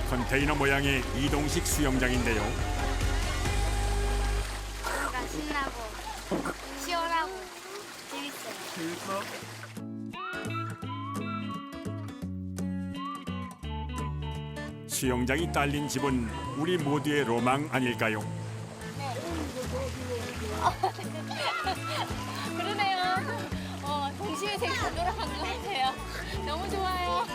컨테이너 모양의 이동식 수영장인데요. 뭔가 신나고 시원하고 재밌어요. 재밌어? 수영장이 딸린 집은 우리 모두의 로망 아닐까요? 그러네요. 동심의 세계로 돌아간 것 같아요. 너무 좋아요.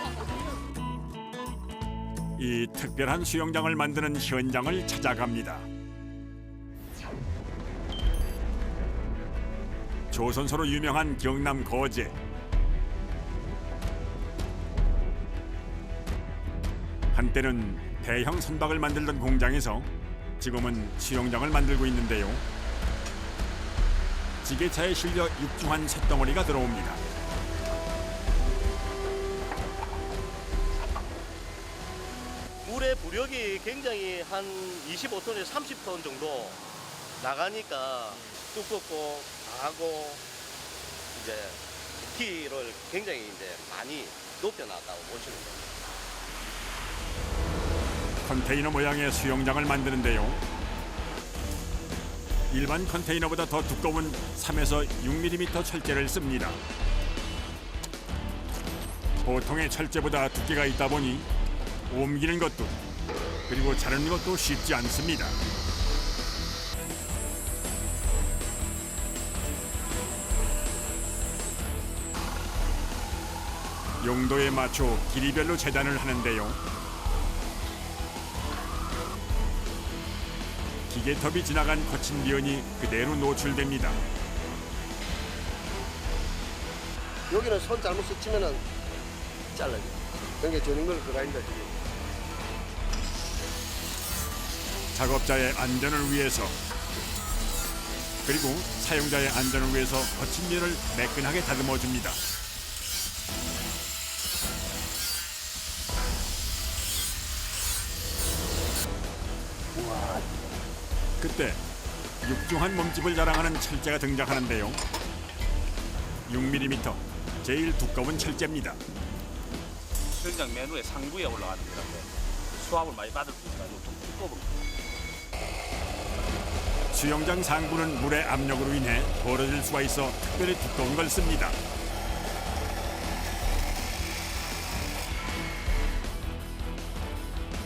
이 특별한 수영장을 만드는 현장을 찾아갑니다. 조선소로 유명한 경남 거제. 한때는 대형 선박을 만들던 공장에서 지금은 수영장을 만들고 있는데요. 지게차에 실려 육중한 쇳덩어리가 들어옵니다. 물의 부력이 굉장히 한 25톤에서 30톤 정도 나가니까 두껍고 강하고 이제 키를 굉장히 이제 많이 높여놨다고 보시면 됩니다. 컨테이너 모양의 수영장을 만드는데요. 일반 컨테이너보다 더 두꺼운 3에서 6mm 철제를 씁니다. 보통의 철제보다 두께가 있다 보니 옮기는 것도 그리고 자르는 것도 쉽지 않습니다. 용도에 맞춰 길이별로 재단을 하는데요. 기계톱이 지나간 거친 면이 그대로 노출됩니다. 여기는 손 잘못 스치면은 잘라요. 그러니까 저런 걸 그라인더 지금. 작업자의 안전을 위해서 그리고 사용자의 안전을 위해서 거친 면을 매끈하게 다듬어 줍니다. 그때 육중한 몸집을 자랑하는 철제가 등장하는데요. 6mm, 제일 두꺼운 철제입니다. 수영장 맨 위에 상부에 올라가는 거라서 수압을 많이 받을 수 있어서 좀 두꺼운 수영장 상부는 물의 압력으로 인해 벌어질 수가 있어 특별히 두꺼운 걸 씁니다.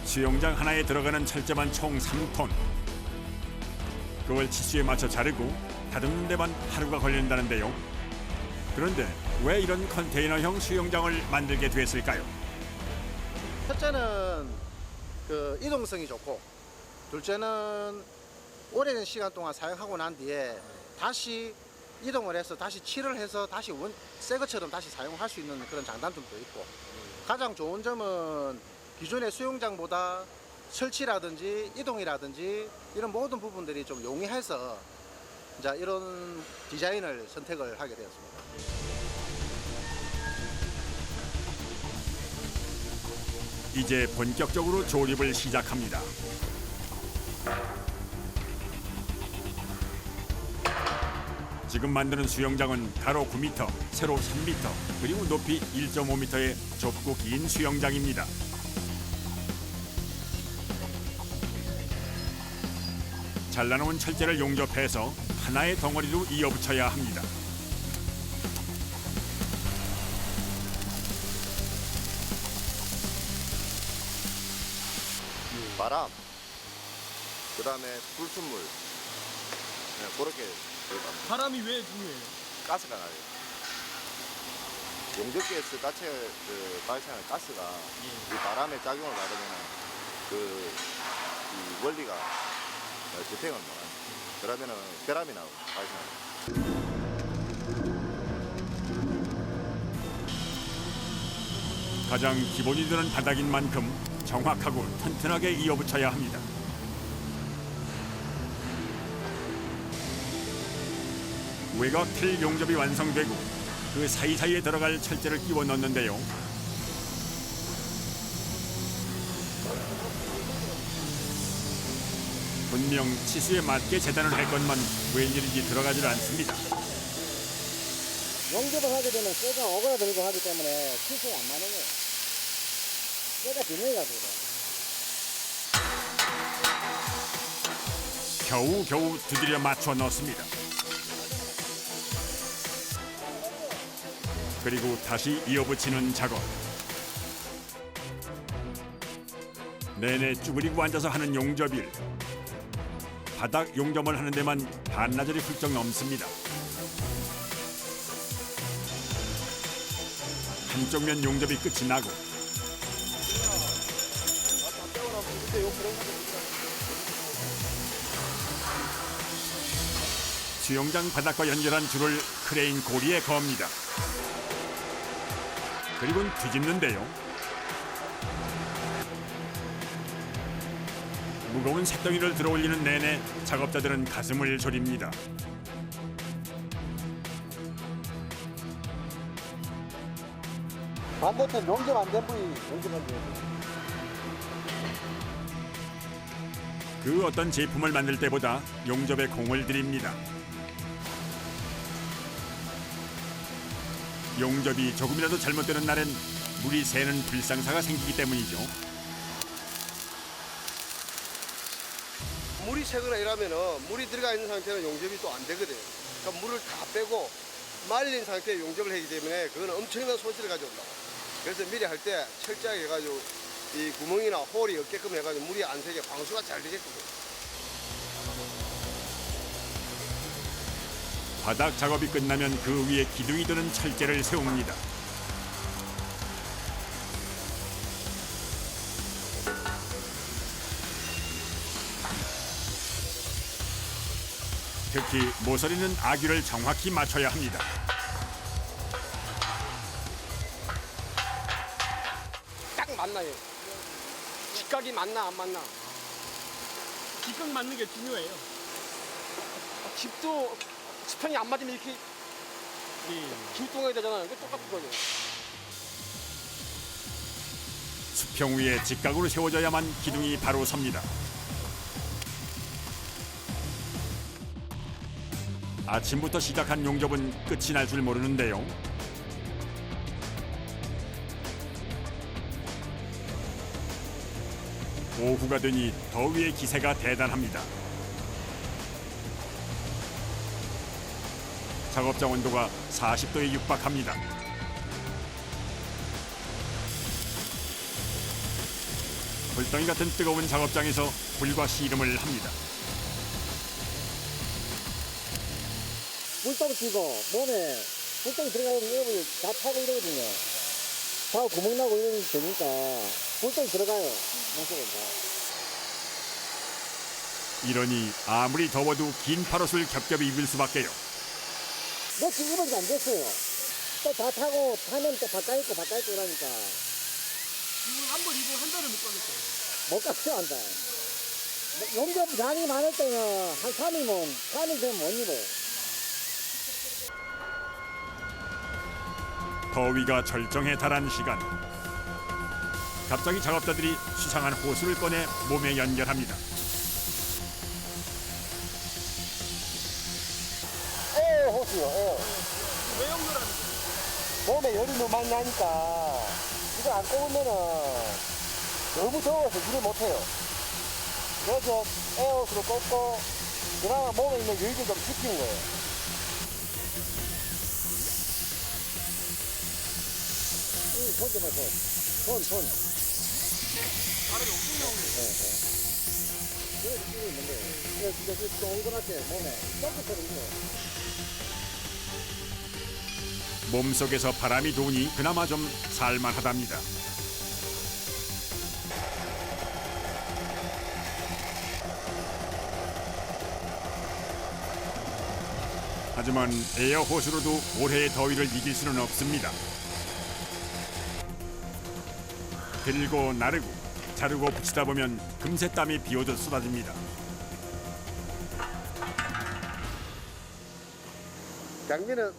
수영장 하나에 들어가는 철제만 총 3톤. 그걸 치수에 맞춰 자르고 다듬는 데만 하루가 걸린다는데요. 그런데 왜 이런 컨테이너형 수영장을 만들게 됐을까요? 첫째는 그 이동성이 좋고, 둘째는 오랜 시간 동안 사용하고 난 뒤에 다시 이동을 해서 다시 칠을 해서 다시 새 것처럼 다시 사용할 수 있는 그런 장단점도 있고, 가장 좋은 점은 기존의 수영장보다 설치라든지 이동이라든지 이런 모든 부분들이 좀 용이해서 이제 이런 디자인을 선택을 하게 되었습니다. 이제 본격적으로 조립을 시작합니다. 지금 만드는 수영장은 가로 9m, 세로 3m, 그리고 높이 1.5m의 좁고 긴 수영장입니다. 잘라놓은 철제를 용접해서 하나의 덩어리로 이어붙여야 합니다. 바람, 그 다음에 불순물, 네, 그렇게 들어갑니다. 바람이 왜 중요해요? 가스가 나요. 용접기에서 자체 그 발생하는 가스가 이 바람에 작용을 받으면 이 원리가 지탱을 못합니다. 그러면은 결함이 나오고 발생합니다. 가장 기본이 되는 바닥인 만큼 정확하고 튼튼하게 이어붙여야 합니다. 외곽 틀 용접이 완성되고 그 사이사이에 들어갈 철제를 끼워 넣는데요. 분명 치수에 맞게 재단을 할 것만 웬일인지 들어가질 않습니다. 용접을 하게 되면 쇠가 오그라들고 하기 때문에 치수가 안 맞는 거예요. 쇠가 비닐이라서 그래. 겨우겨우 두드려 맞춰 넣습니다. 그리고 다시 이어붙이는 작업. 내내 쭈그리고 앉아서 하는 용접일. 바닥 용접을 하는 데만 반나절이 훌쩍 넘습니다. 한쪽 면 용접이 끝이 나고 수영장 바닥과 연결한 줄을 크레인 고리에 겁니다. 그리고는 뒤집는데요. 무거운 쇳덩이를 들어올리는 내내 작업자들은 가슴을 졸입니다. 반대편 용접 안 된 부위 용접하면 돼요. 그 어떤 제품을 만들 때보다 용접에 공을 들입니다. 용접이 조금이라도 잘못되는 날엔 물이 새는 불상사가 생기기 때문이죠. 물이 새거나 이러면은 물이 들어가 있는 상태는 용접이 또 안 되거든. 그러니까 물을 다 빼고 말린 상태에 용접을 하기 때문에 그거는 엄청난 손실을 가져온다. 그래서 미리 할 때 철저하게 해가지고 이 구멍이나 홀이 없게끔 해가지고 물이 안 새게 방수가 잘 되게끔. 바닥 작업이 끝나면 그 위에 기둥이 드는 철제를 세웁니다. 특히 모서리는 아귀를 정확히 맞춰야 합니다. 딱 맞나요? 직각이 맞나 안 맞나? 직각 맞는 게 중요해요. 집도 수평이 안 맞으면 이렇게 길동해야 되잖아요. 이게 똑같은 거죠. 수평 위에 직각으로 세워져야만 기둥이 바로 섭니다. 아침부터 시작한 용접은 끝이 날 줄 모르는데요. 오후가 되니 더위의 기세가 대단합니다. 작업장 온도가 40도에 육박합니다. 불덩이 같은 뜨거운 작업장에서 불과 씨름을 합니다. 물동 치고 몸에 물동이 들어가면 이러면 다 타고 이러거든요. 다 구멍 나고 이러면 되니까 물동이 들어가요. 몸속에. 이러니 아무리 더워도 긴 팔옷을 겹겹이 입을 수밖에요. 며칠 입은 지 안 됐어요. 또 다 타고 타면 또 바꿔 입고 이러니까. 이거 한 번 입으면 한 달을 못 가겠어요. 못 가서 한다. 용접 양이 많을 때는 한 3일 되면 못 입어요. 더위가 절정에 달한 시간. 갑자기 작업자들이 수상한 호수를 꺼내 몸에 연결합니다. 호수요. 왜 연결하는 거예요? 몸에 열이 너무 많이 나니까 이거 안 꼽으면은 너무 더워서 일을 못해요. 그래서 에어호스로 꽂고 그나마 몸에 있는 열기 좀 식히는 거예요. 손 좀 해서. 손. 바람이 엄청 나오네요. 그래, 이거 있는데. 이제 동그랗게 몸에 똥구처럼 있네요. 몸속에서 바람이 도니 그나마 좀 살만하답니다. 하지만 에어호스로도 올해의 더위를 이길 수는 없습니다. 들고 나르고 자르고 붙이다 보면 금세 땀이 비오듯 쏟아집니다. 장비는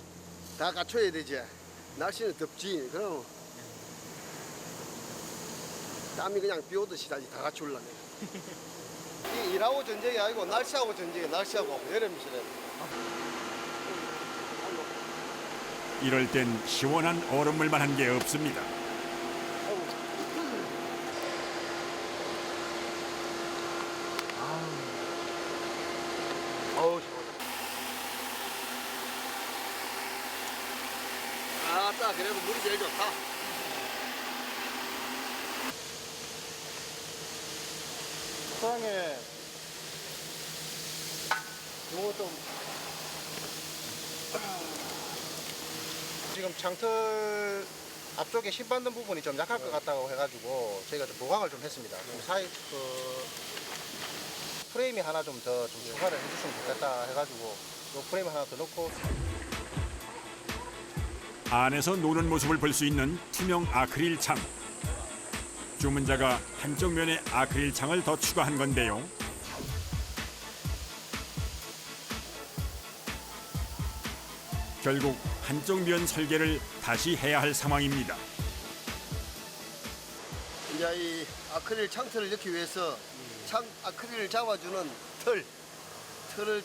다 갖춰야 되지. 날씨는 덥지. 그럼 땀이 그냥 비 오듯이 다시 다 갖추려네. 이 일하고 전쟁이 아니고 날씨하고 전쟁이 날씨하고 여름이시래. 이럴 땐 시원한 얼음물만 한 게 없습니다. 낫다. 그래도 물이 제일 좋다. 사장님, 요거 좀 지금 창틀 앞쪽에 심 받는 부분이 좀 약할 것 같다고 해가지고 저희가 좀 보강을 좀 했습니다. 좀 사이 프레임이 하나 좀 더 좀 추가를 해주시면 좋겠다 해가지고 요 프레임 하나 더 넣고. 안에서 노는 모습을 볼 수 있는 투명 아크릴 창. 주문자가 한쪽 면에 아크릴 창을 더 추가한 건데요. 결국 한쪽 면 설계를 다시 해야 할 상황입니다. 이제 이 아크릴 창틀을 넣기 위해서 아크릴을 잡아주는 틀을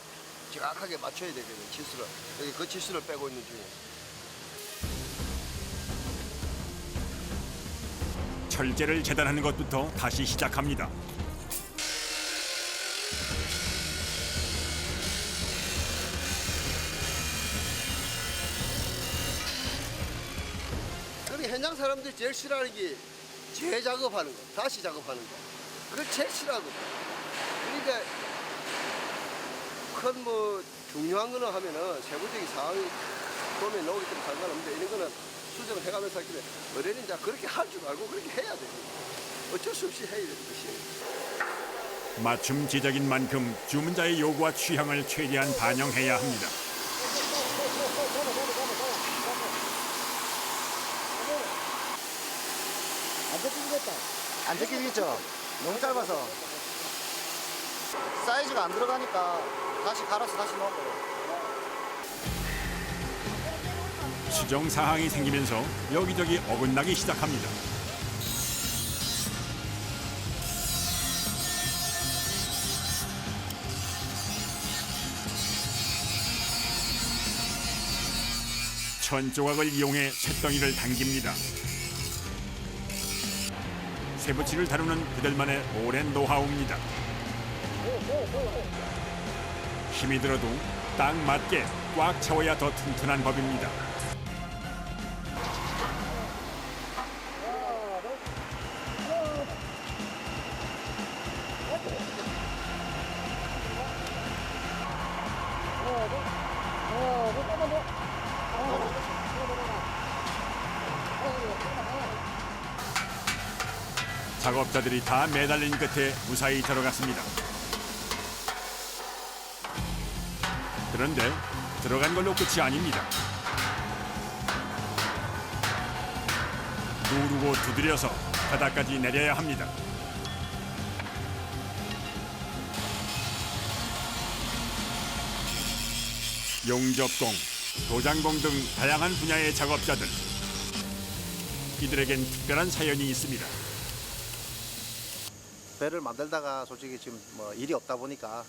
정확하게 맞춰야 되거든요. 치수를. 여기 그 치수를 빼고 있는 중이에요. 철제를 재단하는 것부터 다시 시작합니다. 그리고 현장 사람들이 제일 싫어하는 게 재작업하는 거, 다시 작업하는 거. 그걸 제일 싫어하거든. 그러니까 큰 뭐 중요한 거는 하면은 세부적인 상황이 도움에 나오기 때문에 상관없는데 이런 거는 수정을 해가면서 하기 때문에 어른이 이제 그렇게 할 줄 알고 그렇게 해야 되지. 어쩔 수 없이 해야 되는 것이에요. 맞춤 제작인 만큼 주문자의 요구와 취향을 최대한 반영해야 합니다. 안 잡히겠다. 안 제끼겠죠? 너무 짧아서 사이즈가 안 들어가니까 다시 갈아서 다시 넣어요. 수정 사항이 생기면서 여기저기 어긋나기 시작합니다. 천조각을 이용해 쇳덩이를 당깁니다. 쇠붙이를 다루는 그들만의 오랜 노하우입니다. 힘이 들어도 딱 맞게 꽉 채워야 더 튼튼한 법입니다. 작업자들이 다 매달린 끝에 무사히 들어갔습니다. 그런데 들어간 걸로 끝이 아닙니다. 누르고 두드려서 바닥까지 내려야 합니다. 용접공, 도장공 등 다양한 분야의 작업자들. 이들에겐 특별한 사연이 있습니다. 배를 만들다가 솔직히 지금 뭐 일이 없다 보니까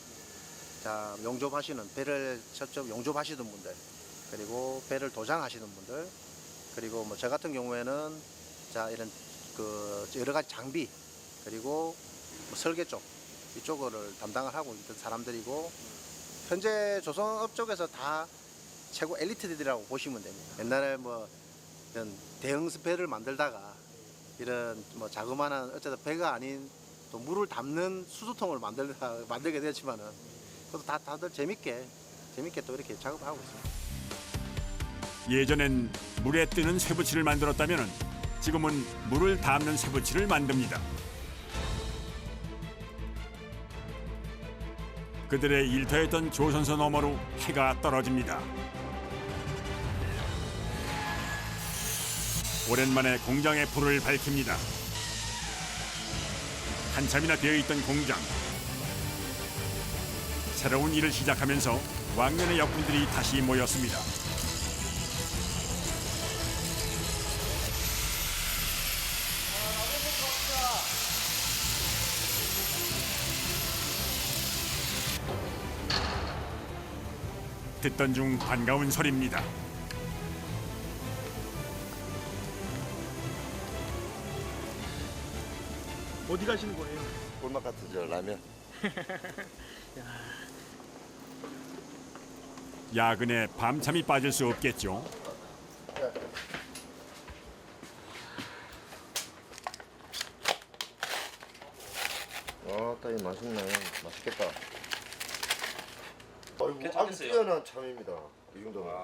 자 용접하시는 배를 직접 용접하시는 분들, 그리고 배를 도장하시는 분들, 그리고 뭐 저 같은 경우에는 자 이런 그 여러 가지 장비, 그리고 뭐 설계 쪽 이쪽을 담당을 하고 있던 사람들이고, 현재 조선업 쪽에서 다 최고 엘리트들이라고 보시면 됩니다. 옛날에 뭐 이런 대형 배를 만들다가 이런 뭐 자그마한 어쨌든 배가 아닌 또 물을 담는 수소통을 만들게 되었지만은 그것도 다들 재밌게 또 이렇게 작업을 하고 있습니다. 예전엔 물에 뜨는 쇠붙이를 만들었다면 지금은 물을 담는 쇠붙이를 만듭니다. 그들의 일터였던 조선소 너머로 해가 떨어집니다. 오랜만에 공장의 불을 밝힙니다. 한참이나 비어있던 공장. 새로운 일을 시작하면서 왕년의 역군들이 다시 모였습니다. 듣던 중 반가운 소리입니다. 어디 가시는 거예요? 꿀맛 같은 저 라면. 야근에 밤잠이 빠질 수 없겠죠. 맛있네. 맛있겠다. 아이고, 아주 괜찮겠어요? 뛰어난 참입니다. 이 정도면.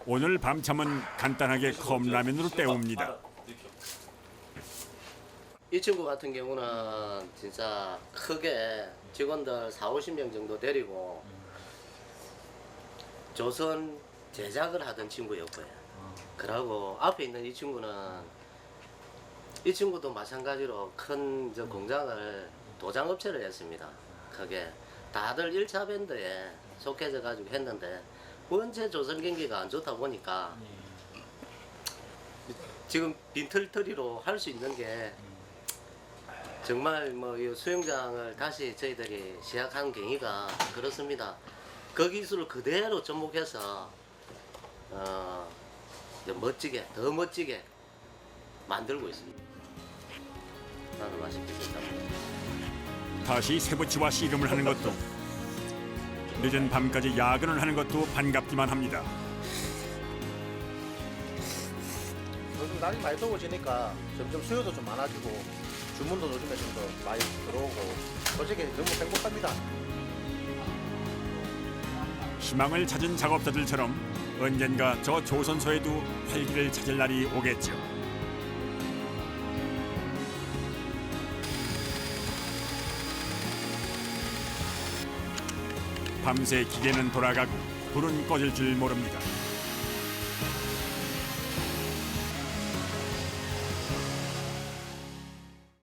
오늘 밤참은 간단하게 컵라면으로 때웁니다. 이 친구 같은 경우는 진짜 크게 직원들 40-50명 정도 데리고 조선 제작을 하던 친구였고요. 그러고 앞에 있는 이 친구도 마찬가지로 큰 저 공장을 도장업체를 했습니다. 크게 다들 1차 밴드에 속해져 가지고 했는데 원체 조선 경기가 안 좋다 보니까 지금 빈털터리로 할 수 있는 게 정말 뭐 이 수영장을 다시 저희들이 시작한 경위가 그렇습니다. 그 기술을 그대로 접목해서 멋지게 더 멋지게 만들고 있습니다. 나는 맛있게 생각합니다. 다시 새부치와 씨름을 하는 것도 늦은 밤까지 야근을 하는 것도 반갑기만 합니다. 요즘 날이 많이 더워지니까 점점 수요도 좀 많아지고 주문도 요즘에 좀 더 많이 들어오고 솔직히 너무 행복합니다. 희망을 찾은 작업자들처럼 언젠가 저 조선소에도 활기를 찾을 날이 오겠죠. 밤새 기계는 돌아가고 불은 꺼질 줄 모릅니다.